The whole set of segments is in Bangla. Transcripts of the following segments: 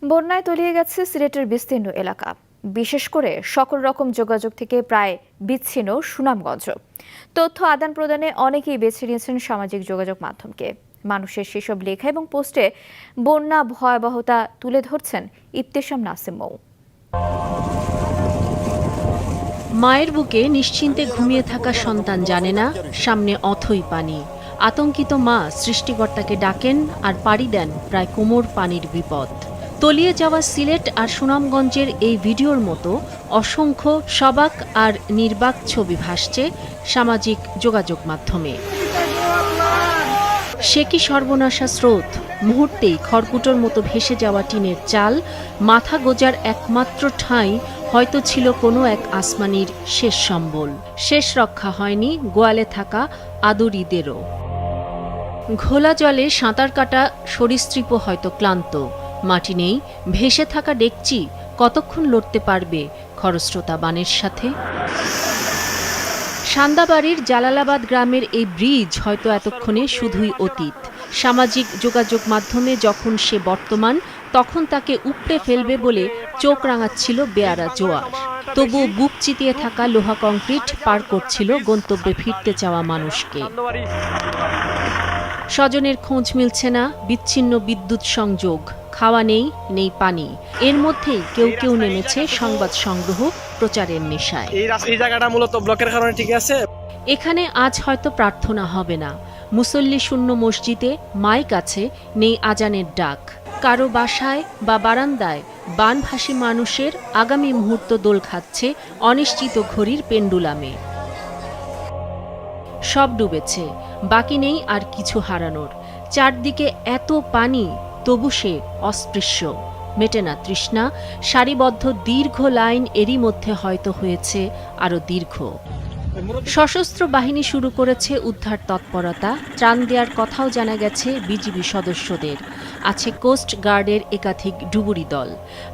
বন্যায় তলিয়ে গেছে সিলেটের বিস্তীর্ণ এলাকা, বিশেষ করে সকল রকম যোগাযোগ থেকে প্রায় বিচ্ছিন্ন সুনামগঞ্জ। তথ্য আদান প্রদানে অনেকেই বেছে নিয়েছেন সামাজিক যোগাযোগ মাধ্যমকে। মানুষের সেসব লেখা এবং পোস্টে বন্যা ভয়াবহতা তুলে ধরছেন ইবতেসাম নাসিম মৌ। মায়ের বুকে নিশ্চিন্তে ঘুমিয়ে থাকা সন্তান জানে না সামনে অথই পানি। আতঙ্কিত মা সৃষ্টিকর্তাকে ডাকেন আর পাড়ি দেন প্রায় কোমর পানির বিপদ। তলিয়ে যাওয়া সিলেট আর সুনামগঞ্জের এই ভিডিওর মতো অসংখ্য সবাক আর নির্বাক ছবি ভাসছে সামাজিক যোগাযোগ মাধ্যমে। সে কি সর্বনাশা স্রোত! মুহূর্তেই খড়কুটোর মতো ভেসে যাওয়া টিনের চাল, মাথা গোজার একমাত্র ঠাঁই হয়তো ছিল কোনো এক আসমানির শেষ সম্বল। শেষ রক্ষা হয়নি গোয়ালে থাকা আদুরিদেরও। ঘোলা জলে সাঁতার কাটা সরীসৃপও হয়তো ক্লান্ত। মাটি নেই, ভেসে থাকা ডেকচি কতক্ষণ লড়তে পারবে খরস্রোতা বানের সাথে? সান্দাবাড়ির জালালাবাদ গ্রামের এই ব্রিজ হয়তো এতক্ষণে শুধুই অতীত। সামাজিক যোগাযোগ মাধ্যমে যখন সে বর্তমান, তখন তাকে উপড়ে ফেলবে বলে চোখ রাঙাচ্ছিল বেয়ারা জোয়ার। তবুও বুক চিতিয়ে থাকা লোহা কংক্রিট পার করছিল গন্তব্যে ফিরতে চাওয়া মানুষকে। স্বজনের খোঁজ মিলছে না, বিচ্ছিন্ন বিদ্যুৎ সংযোগ, খাওয়া নেই, নেই পানি। এর মধ্যেই কেউ কেউ নেমেছে সংবাদ সংগ্রহ প্রচারের নেশায়। এই জায়গাটা মূলত ব্লকের কারণে ঠিক আছে। এখানে আজ হয়তো প্রার্থনা হবে না, মুসল্লি শূন্য মসজিদে মাইক আছে, নেই আজানের ডাক। কারো বাসায় বা বারান্দায় বানভাসী মানুষের আগামী মুহূর্ত দোল খাচ্ছে অনিশ্চিত ঘড়ির পেন্ডুলামে। সব ডুবেছে, বাকি নেই আর কিছু হারানোর। চারদিকে এত পানি, তবু সে অস্পৃশ্য। মেটে না তৃষ্ণা, সারিবদ্ধ দীর্ঘ লাইন এরই মধ্যে হয়তো হয়েছে আরও দীর্ঘ। সশস্ত্র বাহিনী শুরু করেছে উদ্ধার তৎপরতা, ত্রাণ দেওয়ার কথাও জানা গেছে বিজিবি সদস্যদের। আছে কোস্ট গার্ডের একাধিক ডুবুরি দল।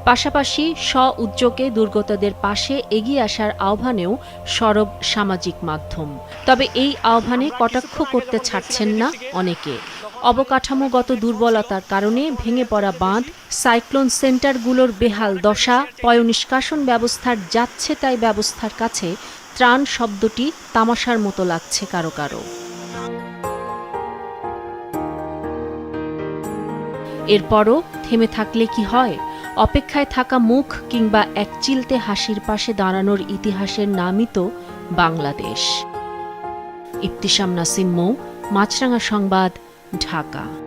পাশাপাশি স্ব-উদ্যোগে দুর্গতদের পাশে এগিয়ে আসার আহ্বানেও সরব সামাজিক মাধ্যম। তবে এই আহ্বানে কটাক্ষ করতে ছাড়ছেন না অনেকে। অবকাঠামোগত দুর্বলতার কারণে ভেঙে পড়া বাঁধ, সাইক্লোন সেন্টারগুলোর বেহাল দশা, পয়ঃনিষ্কাশন ব্যবস্থার যাচ্ছে তাই ব্যবস্থার কাছে ত্রাণ শব্দটি তামাশার মতো লাগছে কারো কারো। এরপরও থেমে থাকলে কি হয়? অপেক্ষায় থাকা মুখ কিংবা একচিলতে হাসির পাশে দাঁড়ানোর ইতিহাসের নামই তো বাংলাদেশ। ইবতেসাম নাসিম মৌ, মাছরাঙা সংবাদ, ঢাকা।